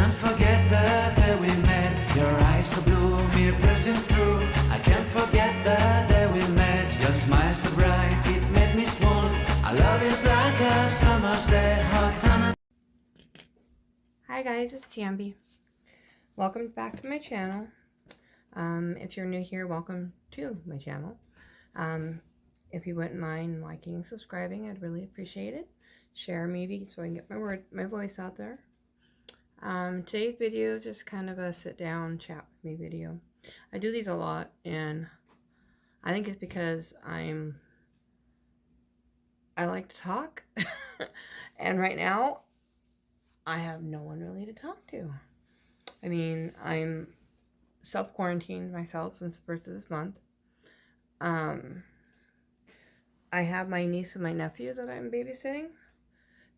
can't forget the day we met. Your eyes so blue, me piercing through. I can't forget the day we met. Your smile so bright, it made me swoon. Our love is like a summer's day, hot and... Hi guys, it's Tambi. Welcome back to my channel. If you're new here, welcome to my channel. If you wouldn't mind liking and subscribing, I'd really appreciate it. Share maybe so I can get my voice out there. Today's video is just kind of a sit down chat with me video. I do these a lot, and I think it's because I like to talk. And right now I have no one really to talk to. I mean, I'm self-quarantined myself since the first of this month. I have my niece and my nephew that I'm babysitting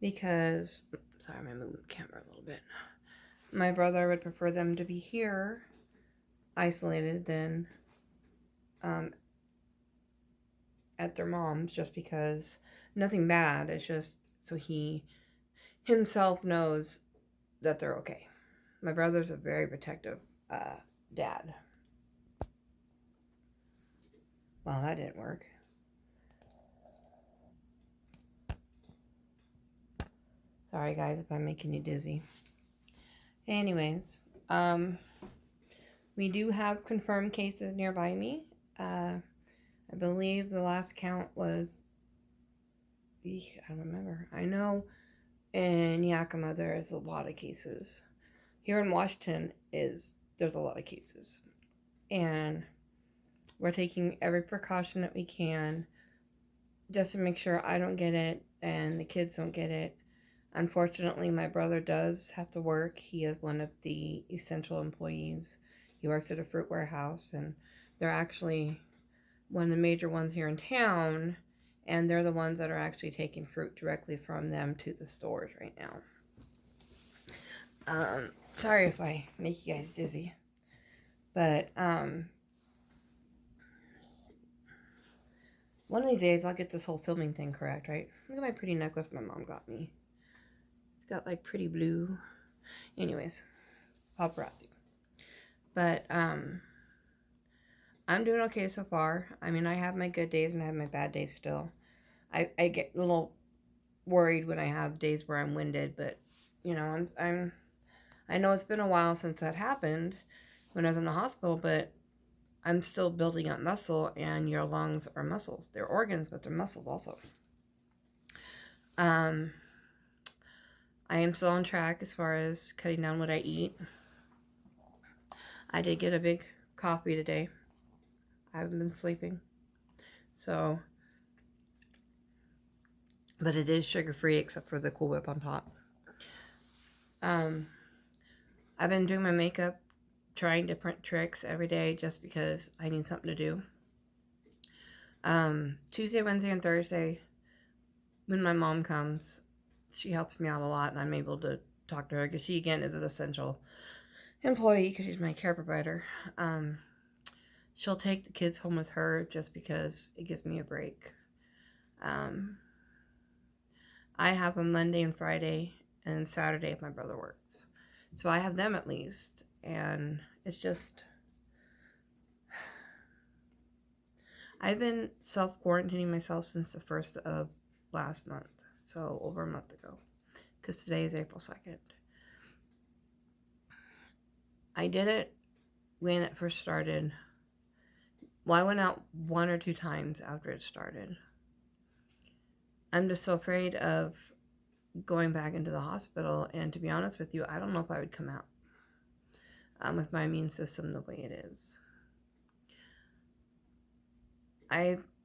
because, sorry, I'm moving the camera a little bit. My brother would prefer them to be here, isolated, than at their mom's, just because, nothing bad, it's just so he himself knows that they're okay. My brother's a very protective dad. Well, that didn't work. Sorry guys if I'm making you dizzy. Anyways, we do have confirmed cases nearby me. I believe the last count was, I don't remember. I know in Yakima there is a lot of cases. Here in Washington there's a lot of cases. And we're taking every precaution that we can just to make sure I don't get it and the kids don't get it. Unfortunately, my brother does have to work. He is one of the essential employees. He works at a fruit warehouse, and they're actually one of the major ones here in town, and they're the ones that are actually taking fruit directly from them to the stores right now. Sorry if I make you guys dizzy, but one of these days I'll get this whole filming thing correct, right? Look at my pretty necklace my mom got me. It's got like pretty blue. Anyways, paparazzi. But I'm doing okay so far. I mean, I have my good days and I have my bad days still. I get a little worried when I have days where I'm winded, but you know, I know it's been a while since that happened when I was in the hospital, but I'm still building up muscle, and your lungs are muscles. They're organs, but they're muscles also. I am still on track as far as cutting down what I eat. I did get a big coffee today. I haven't been sleeping. So, but it is sugar-free except for the Cool Whip on top. I've been doing my makeup, trying different tricks every day just because I need something to do. Tuesday, Wednesday, and Thursday, when my mom comes, she helps me out a lot, and I'm able to talk to her because she, again, is an essential employee because she's my care provider. She'll take the kids home with her just because it gives me a break. I have a Monday and Friday and Saturday if my brother works. So I have them at least, and it's just, I've been self-quarantining myself since the 1st of last month. So over a month ago, because today is April 2nd. I did it when it first started. Well, I went out 1 or 2 times after it started. I'm just so afraid of going back into the hospital, and to be honest with you, I don't know if I would come out with my immune system the way it is.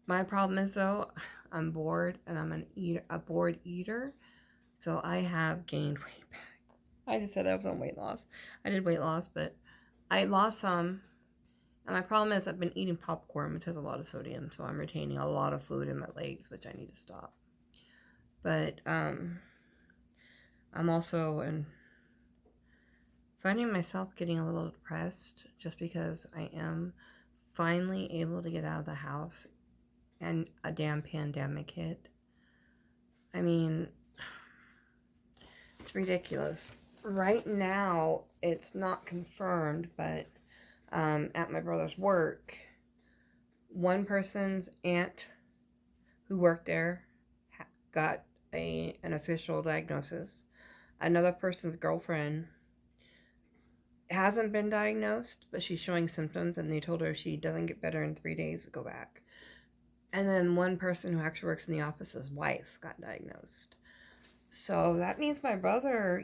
My problem is, though, I'm bored, and I'm a bored eater, so I have gained weight back. I just said I was on weight loss. I did weight loss, but I lost some, and my problem is I've been eating popcorn, which has a lot of sodium, so I'm retaining a lot of fluid in my legs, which I need to stop. But I'm also finding myself getting a little depressed just because I am finally able to get out of the house and a damn pandemic hit. I mean, it's ridiculous. Right now, it's not confirmed, but at my brother's work, one person's aunt who worked there got an official diagnosis. Another person's girlfriend hasn't been diagnosed, but she's showing symptoms, and they told her if she doesn't get better in 3 days, to go back. And then one person who actually works in the office's wife got diagnosed. So that means my brother,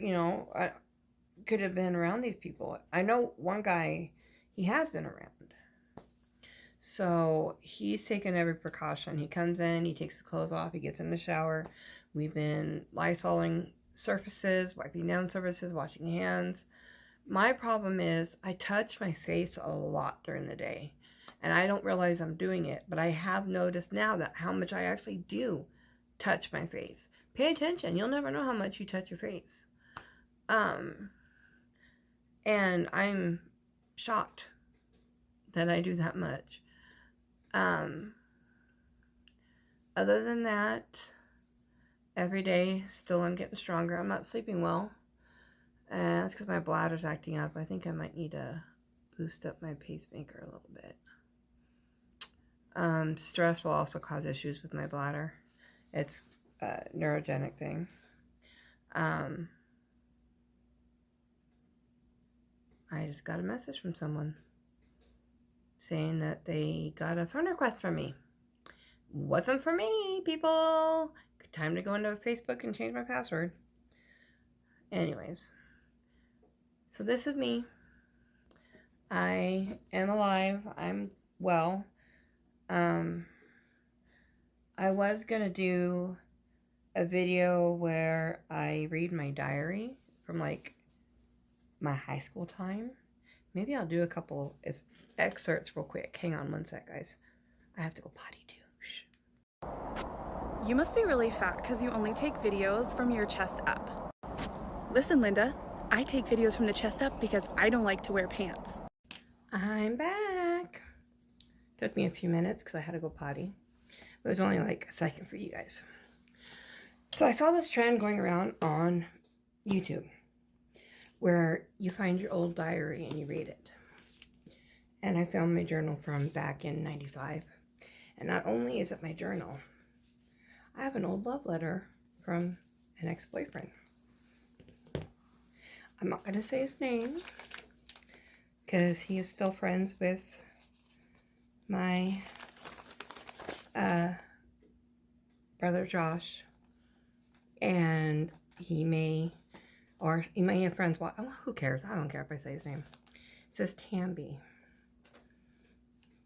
could have been around these people. I know one guy, he has been around. So he's taken every precaution. He comes in, he takes his clothes off, he gets in the shower. We've been Lysoling surfaces, wiping down surfaces, washing hands. My problem is I touch my face a lot during the day, and I don't realize I'm doing it, but I have noticed now that how much I actually do touch my face. Pay attention. You'll never know how much you touch your face. And I'm shocked that I do that much. Other than that, every day, still I'm getting stronger. I'm not sleeping well. And that's because my bladder's acting up. I think I might need to boost up my pacemaker a little bit. Stress will also cause issues with my bladder. It's a neurogenic thing. I just got a message from someone saying that they got a friend request from me. Wasn't for me, people. Time to go into Facebook and change my password. Anyways, so this is me. I am alive. I'm well. I was gonna do a video where I read my diary from like my high school time. Maybe I'll do a couple excerpts real quick. Hang on one sec, guys. I have to go potty too. Shh. You must be really fat because you only take videos from your chest up. Listen, Linda, I take videos from the chest up because I don't like to wear pants. I'm back. Took me a few minutes because I had to go potty. It was only like a second for you guys. So I saw this trend going around on YouTube where you find your old diary and you read it. And I found my journal from back in 95. And not only is it my journal, I have an old love letter from an ex-boyfriend. I'm not going to say his name because he is still friends with my brother Josh, and he may have friends. Oh, who cares? I don't care if I say his name. It says Tamby.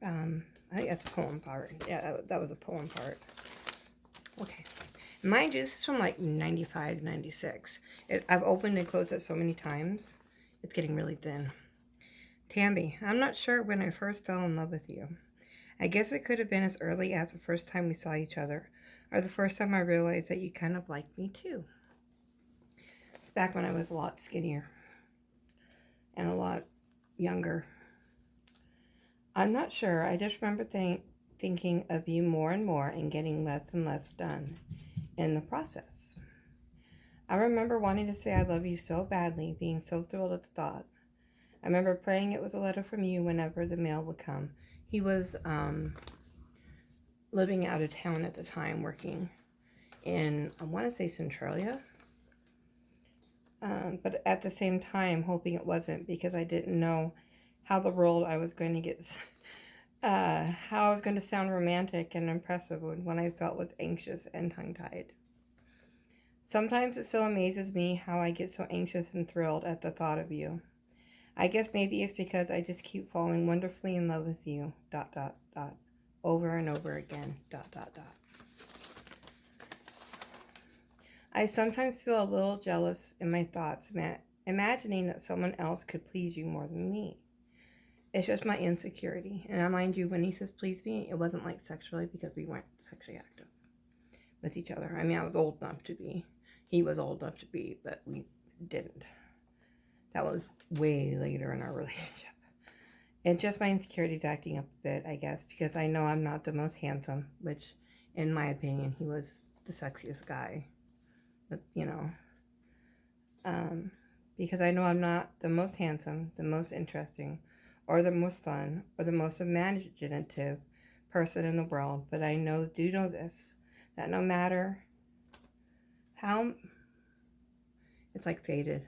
I think that's a poem part. Yeah, that was a poem part. Okay. Mind you, this is from like 95, 96. I've opened and closed it so many times. It's getting really thin. Tamby, I'm not sure when I first fell in love with you. I guess it could have been as early as the first time we saw each other, or the first time I realized that you kind of liked me too. It's back when I was a lot skinnier and a lot younger. I'm not sure. I just remember thinking of you more and more and getting less and less done in the process. I remember wanting to say I love you so badly, being so thrilled at the thought. I remember praying it was a letter from you whenever the mail would come. He was living out of town at the time, working in, I want to say Centralia. But at the same time, hoping it wasn't, because I didn't know how the world I was going to get, how I was going to sound romantic and impressive when I felt was anxious and tongue-tied. Sometimes it still amazes me how I get so anxious and thrilled at the thought of you. I guess maybe it's because I just keep falling wonderfully in love with you, ... over and over again, ... I sometimes feel a little jealous in my thoughts, imagining that someone else could please you more than me. It's just my insecurity. And I mind you, when he says please me, it wasn't like sexually, because we weren't sexually active with each other. I mean, I was old enough to be. He was old enough to be, but we didn't. That was way later in our relationship. And just my insecurities acting up a bit, I guess, because I know I'm not the most handsome, which, in my opinion, he was the sexiest guy. But, because I know I'm not the most handsome, the most interesting, or the most fun, or the most imaginative person in the world, but I do know this, that no matter how, it's like faded,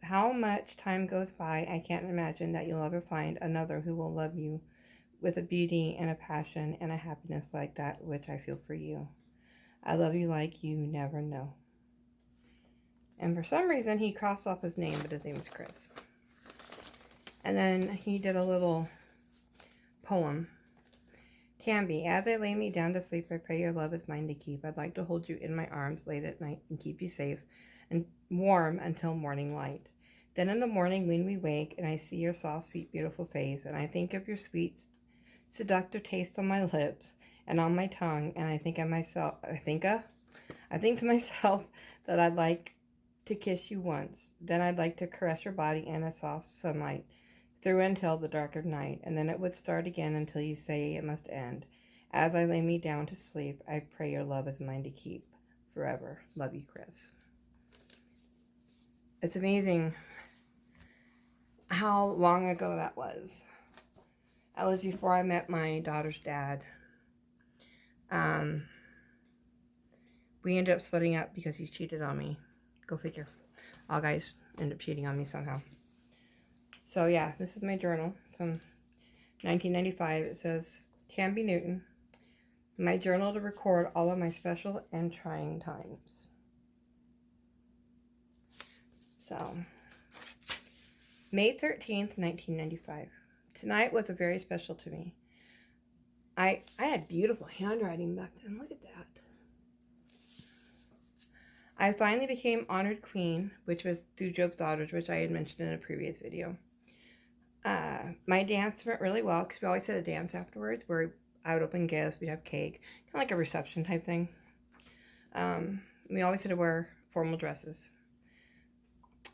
how much time goes by, I can't imagine that you'll ever find another who will love you with a beauty and a passion and a happiness like that which I feel for you. I love you like you never know. And for some reason, he crossed off his name, but his name is Chris. And then he did a little poem. Tamby, as I lay me down to sleep, I pray your love is mine to keep. I'd like to hold you in my arms late at night and keep you safe and warm until morning light. Then in the morning when we wake and I see your soft, sweet, beautiful face, and I think of your sweet, seductive taste on my lips and on my tongue, and I think to myself that I'd like to kiss you once. Then I'd like to caress your body in a soft sunlight through until the dark of night, and then it would start again until you say it must end. As I lay me down to sleep, I pray your love is mine to keep forever. Love you, Chris. It's amazing how long ago that was. That was before I met my daughter's dad. We ended up splitting up because he cheated on me. Go figure. All guys end up cheating on me somehow. So yeah, this is my journal from 1995. It says, Tamby Newton, my journal to record all of my special and trying times. So, May 13th, 1995. Tonight was very special to me. I had beautiful handwriting back then. Look at that. I finally became honored queen, which was through Job's Daughters, which I had mentioned in a previous video. My dance went really well because we always had a dance afterwards where I would open gifts, we'd have cake, kind of like a reception type thing. We always had to wear formal dresses.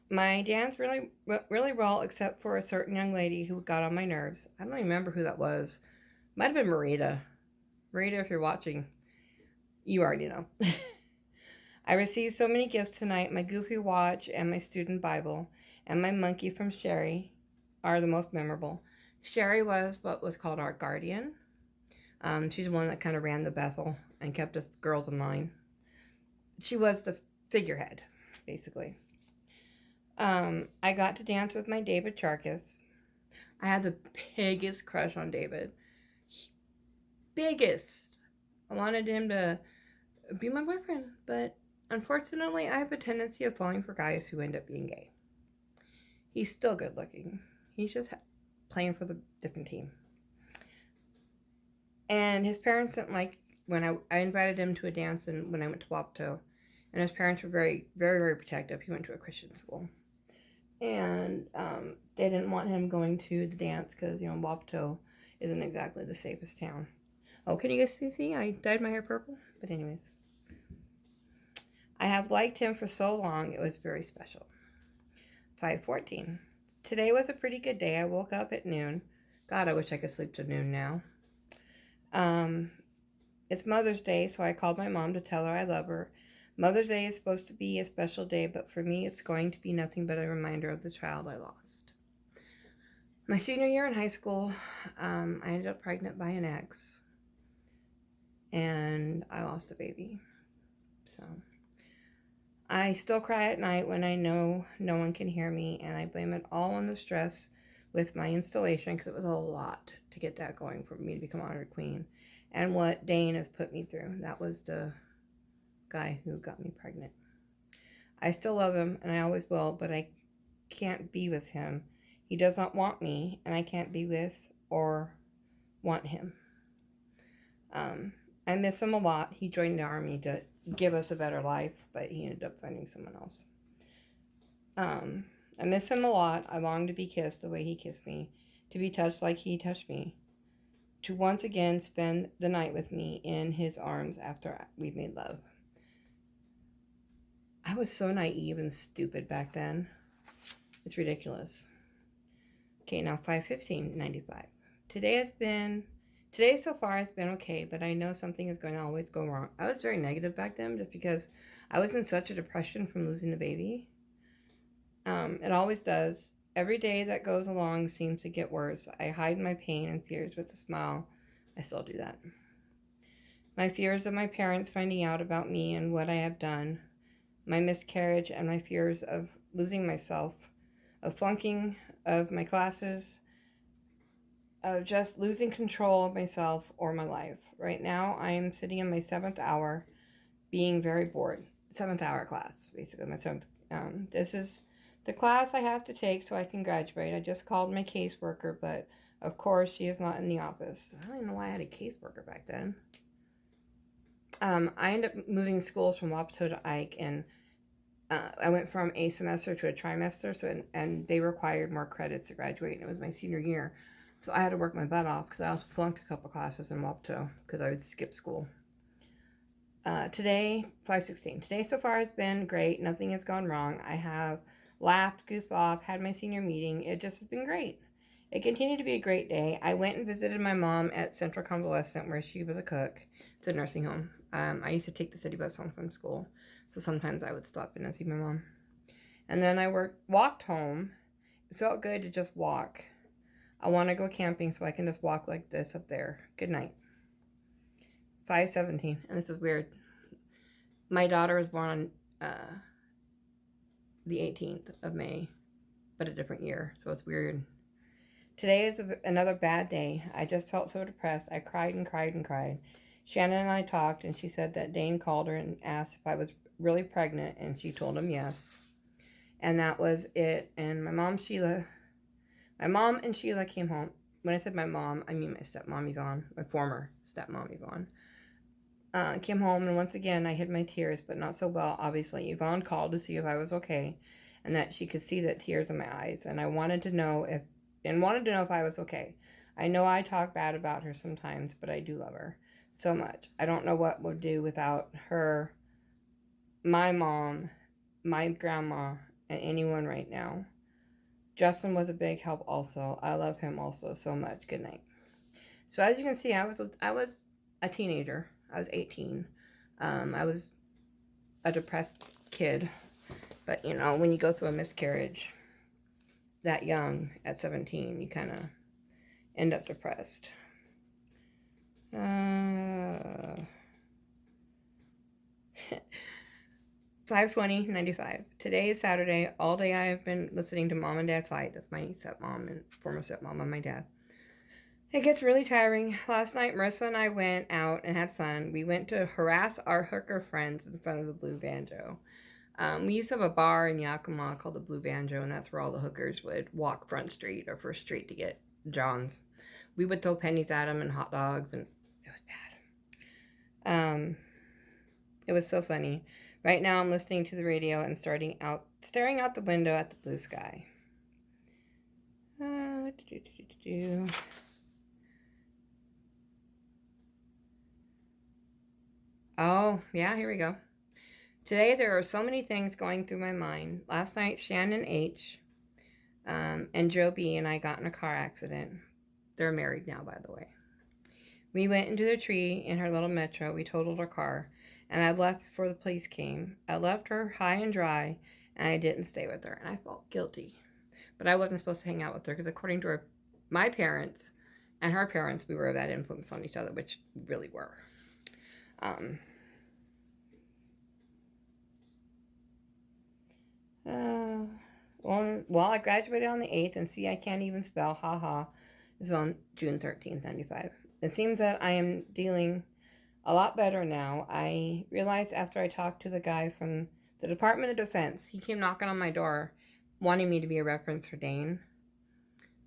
My dance went really well, except for a certain young lady who got on my nerves. I don't even remember who that was. Might have been Marita. Marita, if you're watching, you already know. I received so many gifts tonight. My goofy watch and my student Bible and my monkey from Sherry are the most memorable. Sherry was what was called our guardian. She's the one that kind of ran the Bethel and kept us girls in line. She was the figurehead, basically. I got to dance with my David Charkis. I had the biggest crush on David. Biggest. I wanted him to be my boyfriend, but unfortunately, I have a tendency of falling for guys who end up being gay. He's still good looking. He's just playing for the different team. And his parents didn't like when I invited him to a dance and when I went to Wapato. And his parents were very, very, very protective. He went to a Christian school. And they didn't want him going to the dance because, you know, Wapato isn't exactly the safest town. Oh, can you guys see? I dyed my hair purple. But anyways. I have liked him for so long, it was very special. 5:14. Today was a pretty good day. I woke up at noon. God, I wish I could sleep to noon now. It's Mother's Day, so I called my mom to tell her I love her. Mother's Day is supposed to be a special day, but for me, it's going to be nothing but a reminder of the child I lost. My senior year in high school, I ended up pregnant by an ex, and I lost a baby. So I still cry at night when I know no one can hear me, and I blame it all on the stress with my installation because it was a lot to get that going for me to become honored queen, and what Dane has put me through. That was the guy who got me pregnant. I still love him, and I always will, but I can't be with him. He does not want me, and I can't be with or want him. I miss him a lot. He joined the army to give us a better life, but he ended up finding someone else. I miss him a lot. I long to be kissed the way he kissed me, to be touched like he touched me, to once again spend the night with me in his arms after we made love. I was so naive and stupid back then. It's ridiculous. Okay, now 5/15/95. Today so far has been okay, but I know something is going to always go wrong. I was very negative back then just because I was in such a depression from losing the baby. It always does. Every day that goes along seems to get worse. I hide my pain and fears with a smile. I still do that. My fears of my parents finding out about me and what I have done, my miscarriage, and my fears of losing myself, of flunking of my classes, of just losing control of myself or my life. Right now, I am sitting in my 7th hour, being very bored. 7th hour class, basically, my 7th. This is the class I have to take so I can graduate. I just called my caseworker, but of course, she is not in the office. I don't even know why I had a caseworker back then. I ended up moving schools from Wapato to Ike, and I went from a semester to a trimester, and they required more credits to graduate, and it was my senior year. So I had to work my butt off because I also flunked a couple classes in Wapato because I would skip school. Today, 5/16. Today so far has been great. Nothing has gone wrong. I have laughed, goofed off, had my senior meeting. It just has been great. It continued to be a great day. I went and visited my mom at Central Convalescent where she was a cook. It's a nursing home. I used to take the city bus home from school, so sometimes I would stop in and see my mom. And then I walked home. It felt good to just walk. I want to go camping so I can just walk like this up there. Good night. 5/17, and this is weird. My daughter was born on the 18th of May, but a different year, so it's weird. Today is another bad day. I just felt so depressed. I cried and cried and cried. Shannon and I talked, and she said that Dane called her and asked if I was really pregnant, and she told him yes. And that was it. And my mom and Sheila came home. When I said my mom, I mean my stepmom, Yvonne, my former stepmom, Yvonne. Came home, and once again, I hid my tears, but not so well, obviously. Yvonne called to see if I was okay, and that she could see the tears in my eyes, and I wanted to know if I was okay. I know I talk bad about her sometimes, but I do love her so much. I don't know what we'll do without her, my mom, my grandma, and anyone right now. Justin was a big help also. I love him also so much. Good night. So as you can see, I was a teenager. I was 18. I was a depressed kid. But, you know, when you go through a miscarriage that young, at 17, you kind of end up depressed. 5/20/95. Today is Saturday. All day I have been listening to Mom and Dad fight. That's my stepmom and former stepmom and my dad. It gets really tiring. Last night, Marissa and I went out and had fun. We went to harass our hooker friends in front of the Blue Banjo. We used to have a bar in Yakima called the Blue Banjo, and that's where all the hookers would walk Front Street or First Street to get Johns. We would throw pennies at them and hot dogs, and it was bad. It was so funny. Right now, I'm listening to the radio and staring out the window at the blue sky. Oh, yeah, here we go. Today, there are so many things going through my mind. Last night, Shannon H. And Joe B. and I got in a car accident. They're married now, by the way. We went into the tree in her little Metro. We totaled her car, and I left before the police came. I left her high and dry, and I didn't stay with her, and I felt guilty. But I wasn't supposed to hang out with her because according to my parents and her parents, we were a bad influence on each other, which we really were. Well, I graduated on the 8th, and see, I can't even spell, haha, is on June 13th, 95. It seems that I am dealing a lot better now. I realized after I talked to the guy from the Department of Defense, he came knocking on my door wanting me to be a reference for Dane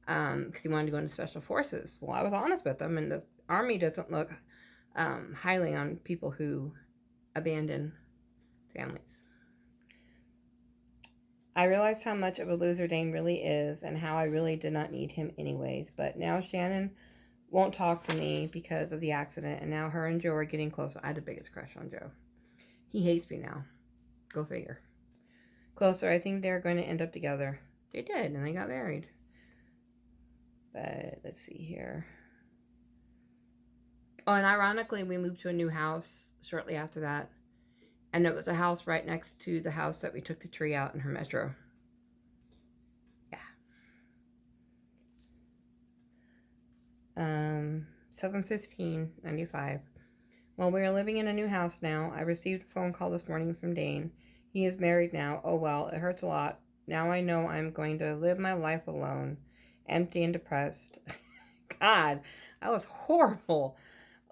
because he wanted to go into Special Forces. Well, I was honest with him, and the Army doesn't look highly on people who abandon families. I realized how much of a loser Dane really is and how I really did not need him anyways. But now Shannon won't talk to me because of the accident, and now her and Joe are getting closer. I had the biggest crush on Joe. He hates me now. Go figure. Closer. I think they're going to end up together. They did, and they got married. But let's see here. Oh, and ironically, we moved to a new house shortly after that. And it was a house right next to the house that we took the tree out in her Metro. 7/15/95. Well, we are living in a new house now. I received a phone call this morning from Dane. He is married now. Oh well, it hurts a lot. Now I know I'm going to live my life alone, empty and depressed. God, that was horrible.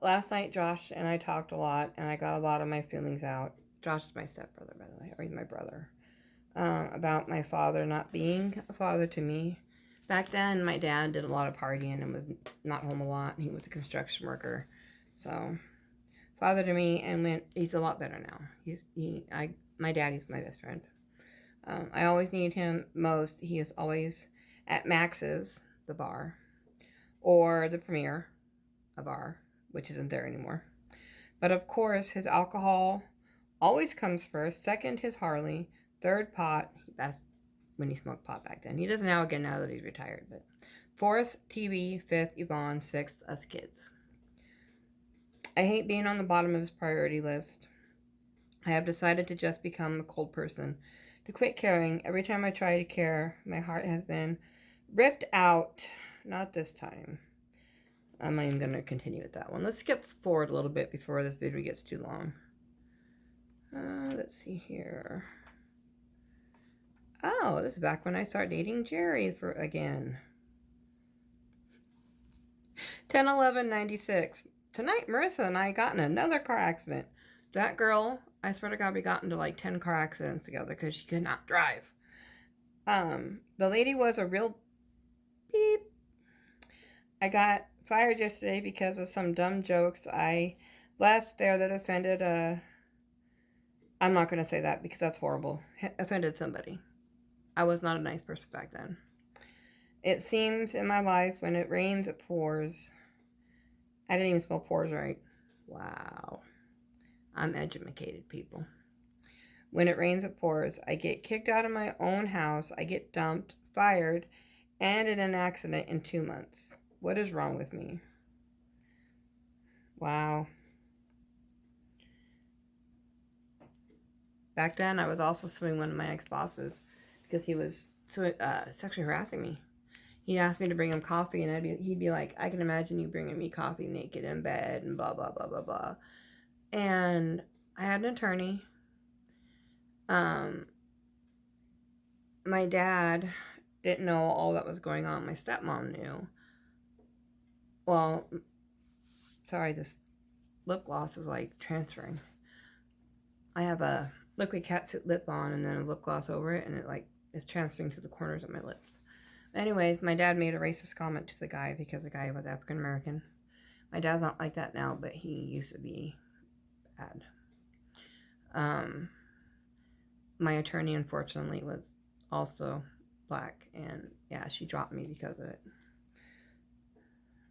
Last night, Josh and I talked a lot, and I got a lot of my feelings out. Josh is my stepbrother, by the way, or he's my brother. About my father not being a father to me. Back then, my dad did a lot of partying and was not home a lot. He was a construction worker, so father to me. And he's a lot better now. My daddy's my best friend. I always need him most. He is always at Max's, the bar, or the Premier, a bar, which isn't there anymore. But of course, his alcohol always comes first. Second, his Harley. Third, pot. That's when he smoked pot back then. He does now again now that he's retired. But fourth, TV. Fifth, Yvonne. Sixth, us kids. I hate being on the bottom of his priority list. I have decided to just become a cold person. To quit caring. Every time I try to care, my heart has been ripped out. Not this time. I'm not even going to continue with that one. Let's skip forward a little bit before this video gets too long. Let's see here. Oh, this is back when I started dating Jerry again. 10/11/96. Tonight, Marissa and I got in another car accident. That girl, I swear to God, we got into like 10 car accidents together because she could not drive. The lady was a real beep. I got fired yesterday because of some dumb jokes I left there that offended I'm not going to say that because that's horrible. Offended somebody. I was not a nice person back then. It seems in my life when it rains, it pours. I didn't even spell pores right. Wow. I'm educated, people. When it rains, it pours. I get kicked out of my own house. I get dumped, fired, and in an accident in 2 months. What is wrong with me? Wow. Back then, I was also suing one of my ex-bosses because he was sexually harassing me. He'd ask me to bring him coffee, and he'd be like, I can imagine you bringing me coffee naked in bed, and blah, blah, blah, blah, blah. And I had an attorney. My dad didn't know all that was going on. My stepmom knew. Well, sorry, this lip gloss is like transferring. I have a liquid catsuit lip on and then a lip gloss over it, and it like is transferring to the corners of my lips. Anyways, my dad made a racist comment to the guy because the guy was African American. My dad's not like that now, but he used to be bad. My attorney, unfortunately, was also black, and yeah, she dropped me because of it.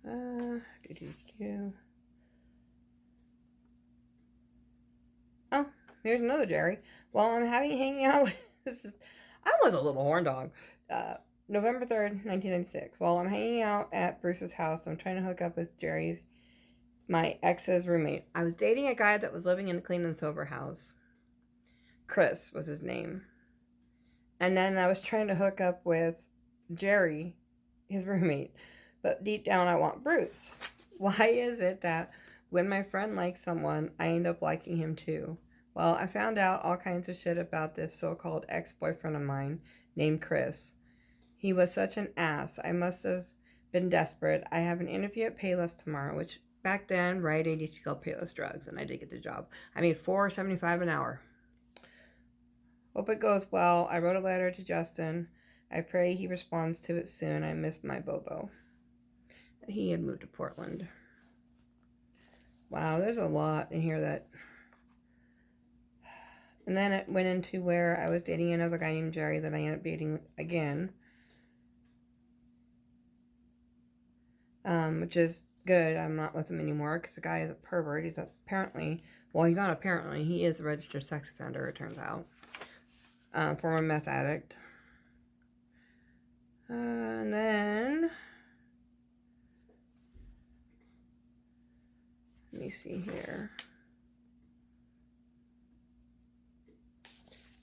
Oh, here's another Jerry. Well, I'm hanging out. I was a little horn dog. November 3rd, 1996. While I'm hanging out at Bruce's house, I'm trying to hook up with my ex's roommate. I was dating a guy that was living in a clean and sober house. Chris was his name. And then I was trying to hook up with Jerry, his roommate. But deep down, I want Bruce. Why is it that when my friend likes someone, I end up liking him too? Well, I found out all kinds of shit about this so-called ex-boyfriend of mine named Chris. He was such an ass. I must have been desperate. I have an interview at Payless tomorrow, which back then, Rite Aid used to call Payless Drugs, and I did get the job. I made $4.75 an hour. Hope it goes well. I wrote a letter to Justin. I pray he responds to it soon. I miss my Bobo. He had moved to Portland. Wow, there's a lot in here that... And then it went into where I was dating another guy named Jerry that I ended up dating again. Which is good. I'm not with him anymore because the guy is a pervert. He's apparently... Well, he's not apparently. He is a registered sex offender, it turns out. Former meth addict. And then... Let me see here.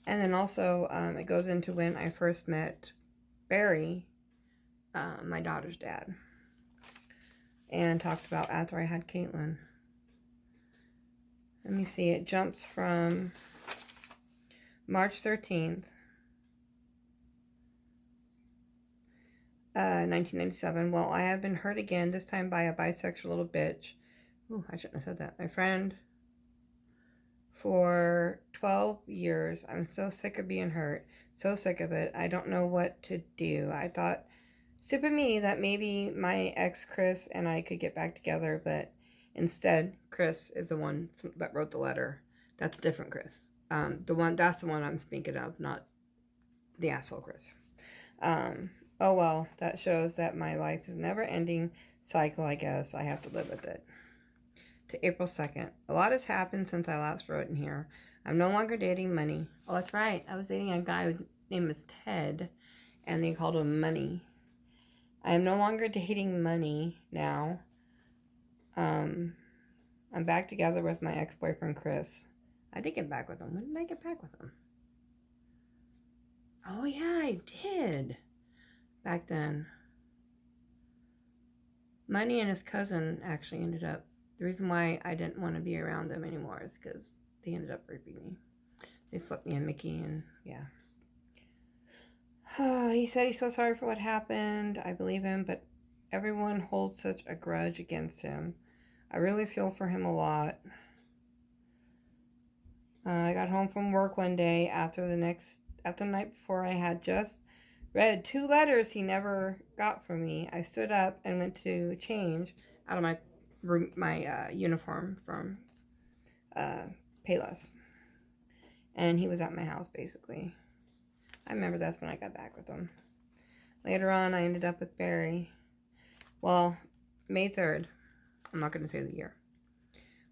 And then also, it goes into when I first met Barry, my daughter's dad. and talked about after I had Caitlin. Let me see. It jumps from March 13th, 1997. Well, I have been hurt again, this time by a bisexual little bitch. Ooh, I shouldn't have said that. My friend for 12 years. I'm so sick of being hurt. So sick of it. I don't know what to do. I thought, stupid me, that maybe my ex Chris and I could get back together, but instead, Chris is the one that wrote the letter. That's a different Chris. That's the one I'm speaking of, not the asshole Chris. Oh well, that shows that my life is a never-ending cycle, I guess. I have to live with it. To April 2nd. A lot has happened since I last wrote in here. I'm no longer dating Money. Oh, that's right. I was dating a guy whose name was Ted, and they called him Money. I am no longer dating Money now. I'm back together with my ex-boyfriend, Chris. I did get back with him. When did I get back with him? Oh, yeah, I did. Back then. Money and his cousin actually ended up. The reason why I didn't want to be around them anymore is because they ended up raping me. They slipped me a Mickey, and yeah. He said he's so sorry for what happened. I believe him, but everyone holds such a grudge against him. I really feel for him a lot. I got home from work one day after the night before I had just read 2 letters he never got from me. I stood up and went to change out of my uniform from Payless. And he was at my house, basically. I remember that's when I got back with him. Later on, I ended up with Barry. Well, May 3rd. I'm not going to say the year.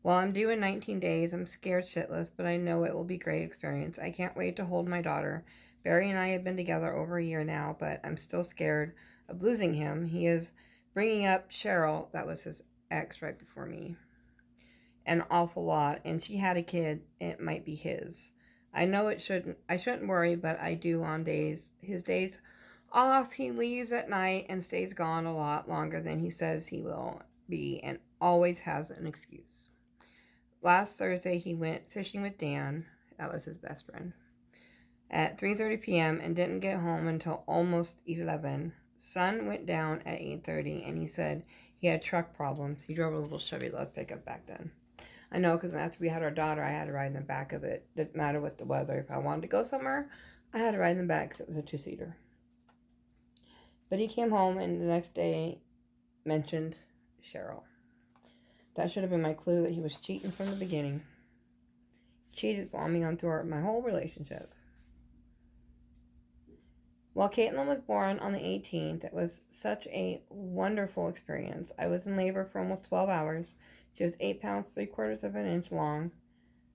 Well, I'm due in 19 days. I'm scared shitless, but I know it will be a great experience. I can't wait to hold my daughter. Barry and I have been together over a year now, but I'm still scared of losing him. He is bringing up Cheryl, that was his ex right before me, an awful lot, and she had a kid. It might be his. I know I shouldn't worry, but I do on his days off. He leaves at night and stays gone a lot longer than he says he will be, and always has an excuse. Last Thursday, he went fishing with Dan, that was his best friend, at 3:30 p.m. and didn't get home until almost 11. Sun went down at 8:30, and he said he had truck problems. He drove a little Chevy LeFk pickup back then. I know, because after we had our daughter, I had to ride in the back of it. Didn't matter what the weather. If I wanted to go somewhere, I had to ride in the back because it was a 2-seater. But he came home, and the next day mentioned Cheryl. That should have been my clue that he was cheating from the beginning. Cheated on me throughout my whole relationship. While Caitlin was born on the 18th, it was such a wonderful experience. I was in labor for almost 12 hours. She was 8 pounds 3/4 of an inch long,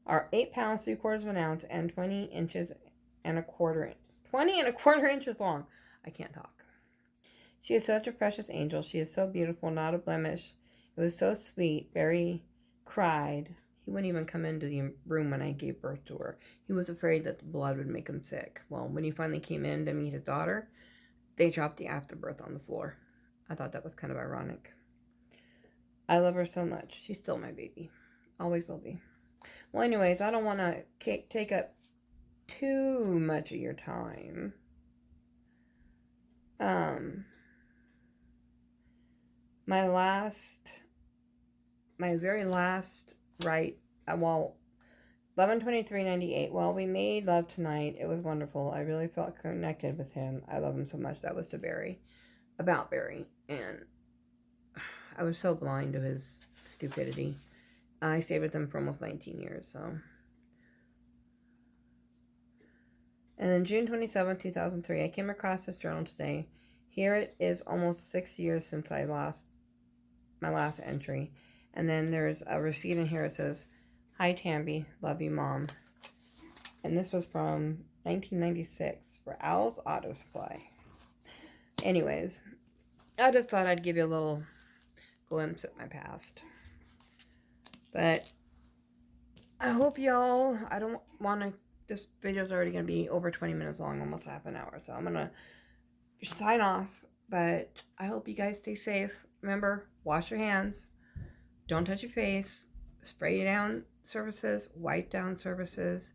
or 8 pounds 3/4 of an ounce, and 20 inches and a quarter. 20 and a quarter inches long. I can't talk. She is such a precious angel. She is so beautiful, not a blemish. It was so sweet. Barry cried. He wouldn't even come into the room when I gave birth to her. He was afraid that the blood would make him sick. Well, when he finally came in to meet his daughter, they dropped the afterbirth on the floor. I thought that was kind of ironic. I love her so much. She's still my baby. Always will be. Well, anyways, I don't want to take up too much of your time. My very last write, 11/23/98. Well, we made love tonight. It was wonderful. I really felt connected with him. I love him so much. That was to Barry, about Barry, and I was so blind to his stupidity. I stayed with him for almost 19 years, so. And then June 27, 2003, I came across this journal today. Here it is almost 6 years since I lost my last entry. And then there's a receipt in here. It says, "Hi Tamby, love you mom." And this was from 1996 for Owl's Auto Supply. Anyways, I just thought I'd give you a little glimpse at my past. But I hope y'all, I don't want to, this video's already going to be over 20 minutes long, almost half an hour. So I'm going to sign off. But I hope you guys stay safe. remember, wash your hands. Don't touch your face. Spray down surfaces. Wipe down surfaces.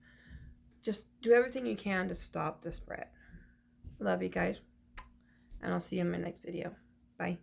Just do everything you can to stop the spread. Love you guys. And I'll see you in my next video. Bye.